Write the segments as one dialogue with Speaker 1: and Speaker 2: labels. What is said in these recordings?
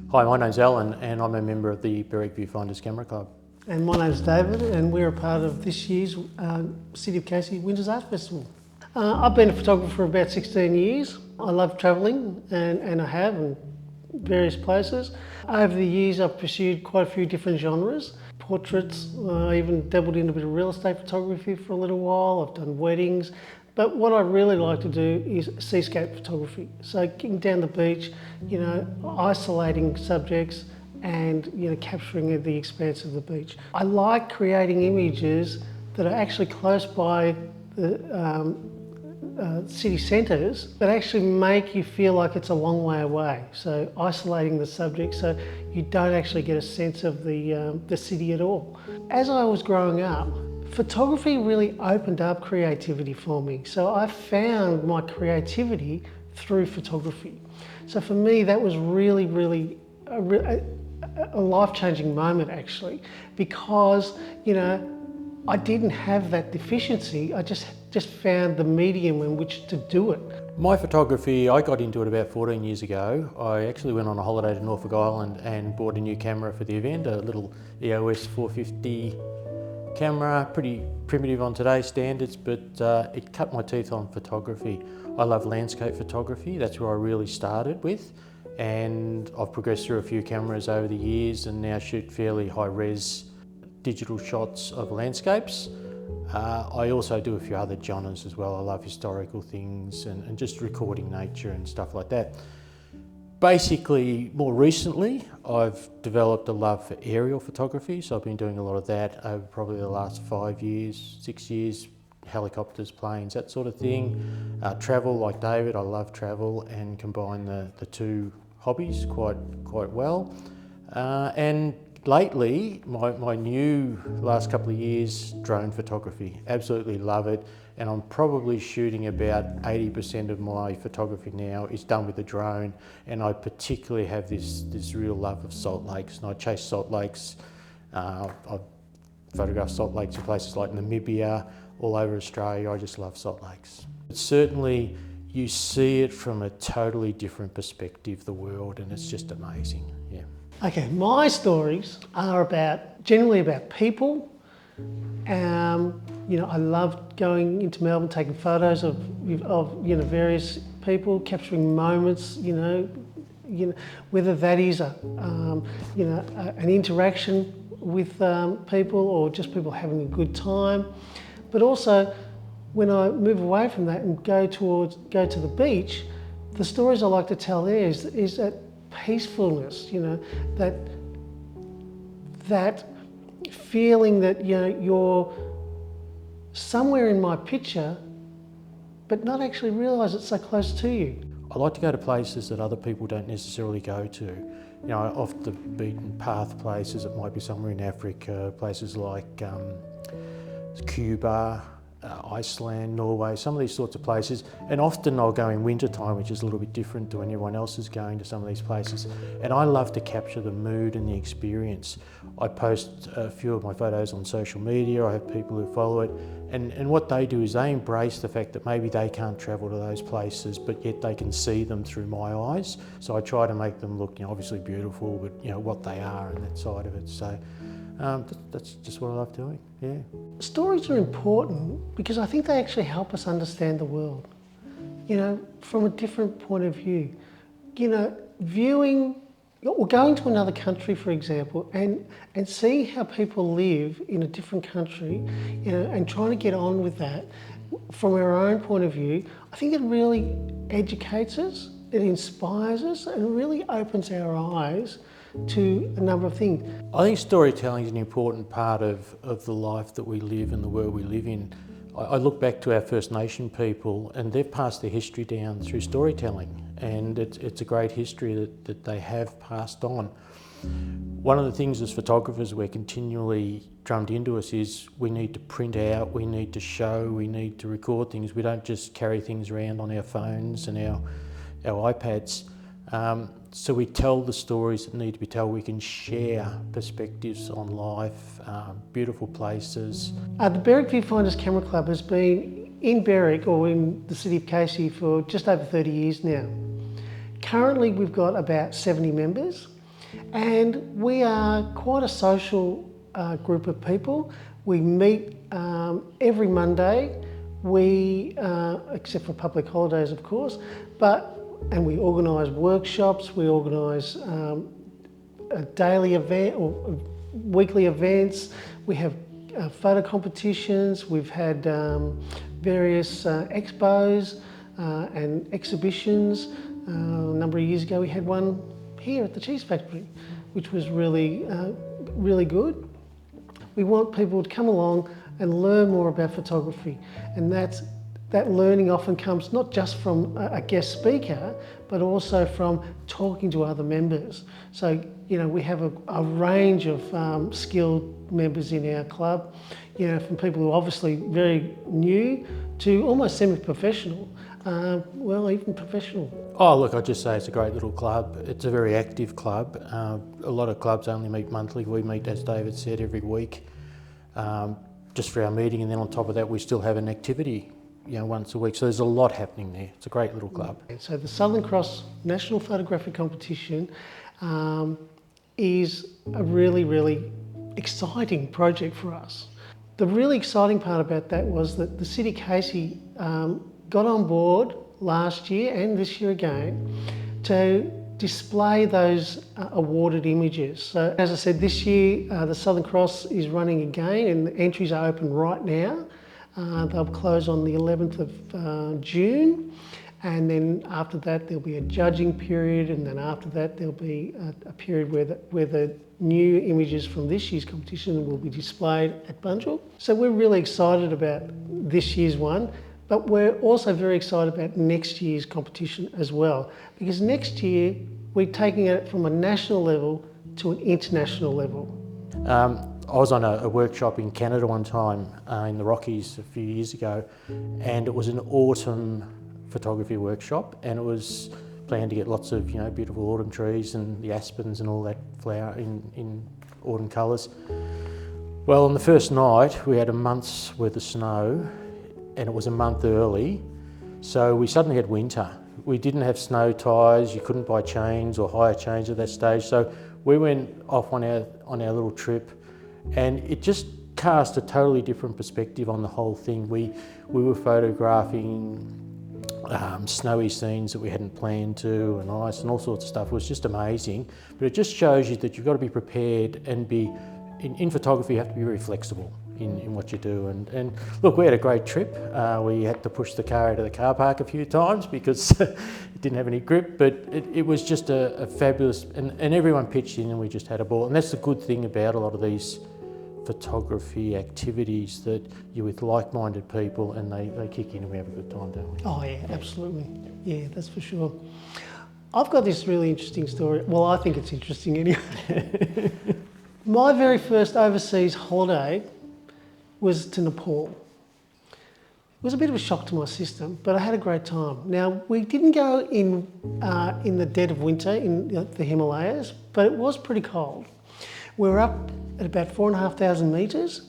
Speaker 1: Hi, my name's Alan and I'm a member of the Berwick Viewfinders Camera Club.
Speaker 2: And my name's David and we're a part of this year's City of Casey Winters Art Festival. I've been a photographer for about 16 years. I love travelling and I have in various places. Over the years I've pursued quite a few different genres. Portraits, I even dabbled in a bit of real estate photography for a little while. I've done weddings. But what I really like to do is seascape photography. So getting down the beach, isolating subjects and capturing the expanse of the beach. I like creating images that are actually close by the city centres, but actually make you feel like it's a long way away. So isolating the subject so you don't actually get a sense of the city at all. As I was growing up, photography really opened up creativity for me. So I found my creativity through photography. So for me, that was really a life-changing moment actually, because I didn't have that deficiency. I just found the medium in which to do it.
Speaker 1: My photography, I got into it about 14 years ago. I actually went on a holiday to Norfolk Island and bought a new camera for the event, a little EOS 450 camera, pretty primitive on today's standards, but it cut my teeth on photography. I love landscape photography, that's where I really started with, and I've progressed through a few cameras over the years and now shoot fairly high-res digital shots of landscapes. I also do a few other genres as well. I love historical things and just recording nature and stuff like that. Basically, more recently, I've developed a love for aerial photography, so I've been doing a lot of that over probably the last 5 years, 6 years, helicopters, planes, that sort of thing. Travel, like David, I love travel and combine the two hobbies quite well. And lately, my new last couple of years, drone photography. Absolutely love it. And I'm probably shooting about 80% of my photography now is done with a drone. And I particularly have this real love of salt lakes. And I chase salt lakes. I've photographed salt lakes in places like Namibia, all over Australia. I just love salt lakes. But certainly, you see it from a totally different perspective, the world, and it's just amazing, yeah.
Speaker 2: Okay, my stories are generally about people. I love going into Melbourne, taking photos of various people, capturing moments. Whether that is an interaction with people or just people having a good time. But also, when I move away from that and go to the beach, the stories I like to tell there is that peacefulness, that feeling that you're somewhere in my picture, but not actually realise it's so close to you.
Speaker 1: I like to go to places that other people don't necessarily go to. Off the beaten path places, it might be somewhere in Africa, places like Cuba, Iceland, Norway, some of these sorts of places. And often I'll go in winter time, which is a little bit different to when everyone else is going to some of these places. And I love to capture the mood and the experience. I post a few of my photos on social media. I have people who follow it. And what they do is they embrace the fact that maybe they can't travel to those places, but yet they can see them through my eyes. So I try to make them look, obviously beautiful, but what they are and that side of it. So that's just what I love doing, yeah.
Speaker 2: Stories are important because I think they actually help us understand the world, from a different point of view. Viewing or going to another country, for example, and seeing how people live in a different country, and trying to get on with that from our own point of view, I think it really educates us, it inspires us, and really opens our eyes to a number of things.
Speaker 1: I think storytelling is an important part of the life that we live and the world we live in. I look back to our First Nation people and they've passed their history down through storytelling, and it's a great history that they have passed on. One of the things as photographers we're continually drummed into us is we need to print out, we need to show, we need to record things. We don't just carry things around on our phones and our iPads. So we tell the stories that need to be told. We can share perspectives on life, beautiful places.
Speaker 2: The Berwick Viewfinders Camera Club has been in Berwick, or in the City of Casey, for just over 30 years now. Currently we've got about 70 members. And we are quite a social group of people. We meet every Monday, except for public holidays of course, and we organise workshops, we organise a daily event or weekly events, we have photo competitions, we've had various expos and exhibitions. A number of years ago we had one here at the cheese factory, which was really good. We want people to come along and learn more about photography, and that learning often comes not just from a guest speaker, but also from talking to other members. So, we have a range of skilled members in our club, from people who are obviously very new to almost semi-professional, even professional.
Speaker 1: Oh, look, I'd just say it's a great little club. It's a very active club. A lot of clubs only meet monthly. We meet, as David said, every week, just for our meeting, and then on top of that we still have an activity once a week. So there's a lot happening there. It's a great little club.
Speaker 2: So the Southern Cross National Photographic Competition is a really exciting project for us. The really exciting part about that was that the City of Casey got on board last year and this year again to display those awarded images. So as I said, this year the Southern Cross is running again and the entries are open right now. They'll close on the 11th of June, and then after that there'll be a judging period, and then after that there'll be a period where the new images from this year's competition will be displayed at Bunjil. So we're really excited about this year's one, but we're also very excited about next year's competition as well, because next year we're taking it from a national level to an international level.
Speaker 1: I was on a workshop in Canada one time in the Rockies a few years ago, and it was an autumn photography workshop, and it was planned to get lots of beautiful autumn trees and the aspens and all that flower in autumn colours. Well, on the first night we had a month's worth of snow, and it was a month early, so we suddenly had winter. We didn't have snow tyres, you couldn't buy chains or hire chains at that stage, so we went off on our little trip, and it just cast a totally different perspective on the whole thing. We were photographing snowy scenes that we hadn't planned to, and ice and all sorts of stuff. It was just amazing, but it just shows you that you've got to be prepared and in photography you have to be very flexible in what you do. And look, we had a great trip. We had to push the car out of the car park a few times because it didn't have any grip, but it was just a fabulous, and everyone pitched in and we just had a ball. And that's the good thing about a lot of these photography activities, that you're with like-minded people and they kick in and we have a good time, don't we?
Speaker 2: Oh yeah, absolutely. Yeah, that's for sure. I've got this really interesting story. Well, I think it's interesting anyway. My very first overseas holiday was to Nepal. It was a bit of a shock to my system, but I had a great time. Now, we didn't go in the dead of winter in the Himalayas, but it was pretty cold. We were up at about 4,500 metres,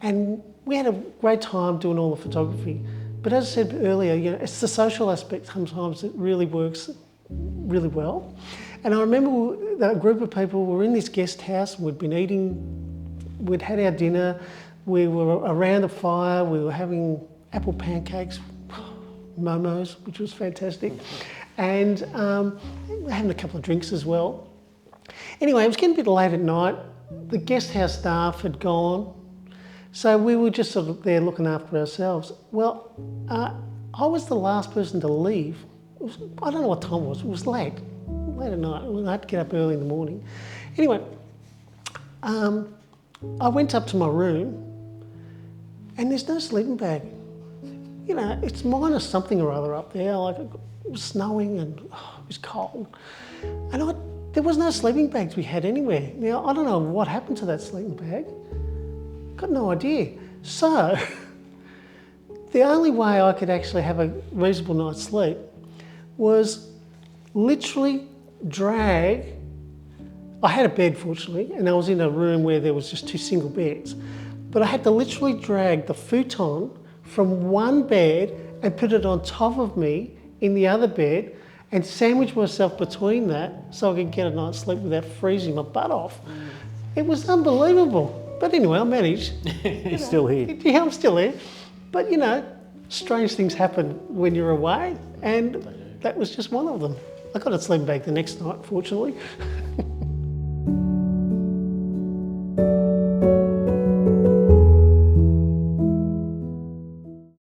Speaker 2: and we had a great time doing all the photography. But as I said earlier, it's the social aspect sometimes that really works really well. And I remember a group of people were in this guest house, we'd been eating, we'd had our dinner, we were around the fire, we were having apple pancakes, momos, which was fantastic, and having a couple of drinks as well. Anyway, it was getting a bit late at night. The guest house staff had gone, so we were just sort of there looking after ourselves. Well, I was the last person to leave. I don't know what time it was late at night. I had to get up early in the morning. Anyway, I went up to my room and there's no sleeping bag. It's minus something or other up there, like it was snowing and it was cold. And there was no sleeping bag to be had anywhere. Now, I don't know what happened to that sleeping bag. Got no idea. So, the only way I could actually have a reasonable night's sleep was literally drag. I had a bed, fortunately, and I was in a room where there was just 2 single beds. But I had to literally drag the futon from one bed and put it on top of me in the other bed, and sandwich myself between that so I could get a night's sleep without freezing my butt off. It was unbelievable. But anyway, I managed.
Speaker 1: He's still here.
Speaker 2: Yeah, I'm still here. But you know, strange things happen when you're away, and that was just one of them. I got a sling bag the next night, fortunately.